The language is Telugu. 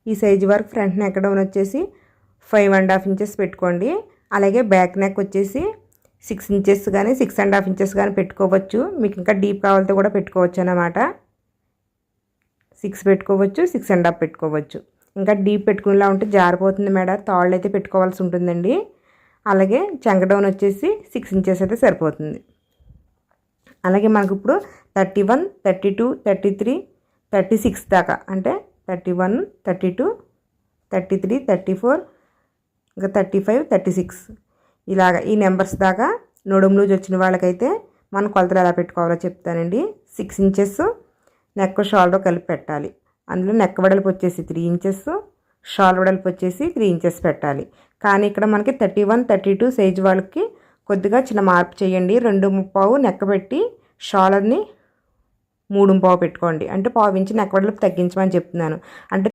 ఈ సైజు వరకు ఫ్రంట్ నెక్ డౌన్ వచ్చేసి 5.5 ఇంచెస్ పెట్టుకోండి. అలాగే బ్యాక్ నెక్ వచ్చేసి 6 ఇంచెస్ కానీ 6.5 ఇంచెస్ కానీ పెట్టుకోవచ్చు. మీకు ఇంకా డీప్ కావాలితే కూడా పెట్టుకోవచ్చు అన్నమాట. 6 పెట్టుకోవచ్చు, 6.5 పెట్టుకోవచ్చు. ఇంకా డీప్ పెట్టుకునేలా ఉంటే జారిపోతుంది మేడ, తాళ్ళు అయితే పెట్టుకోవాల్సి ఉంటుందండి. అలాగే చంక డౌన్ వచ్చేసి 6 ఇంచెస్ అయితే సరిపోతుంది. అలాగే మనకు ఇప్పుడు 31, 32, 33, 36 దాకా అంటే 31, 32, 33, 34, ఇంకా 35, 36 ఇలాగ ఈ నెంబర్స్ దాకా నడుము లూజ్ వచ్చిన వాళ్ళకైతే మనం కొలతలు ఎలా పెట్టుకోవాలో చెప్తానండి. 6 ఇంచెస్ నెక్ షోల్డర్ కలిపి పెట్టాలి. అందులో నెక్ వెడల్పు వచ్చేసి 3 ఇంచెస్, షాల్ వెడల్పు వచ్చేసి 3 ఇంచెస్ పెట్టాలి. కానీ ఇక్కడ మనకి 31, 32 సైజు వాళ్ళకి కొద్దిగా చిన్న మార్పు చేయండి. 2.5 నెక్ పెట్టి షాలర్ని 3.5 పెట్టుకోండి. అంటే 1/4 ఇంచు నెక్ వెడల్పు తగ్గించమని చెప్తున్నాను. అంటే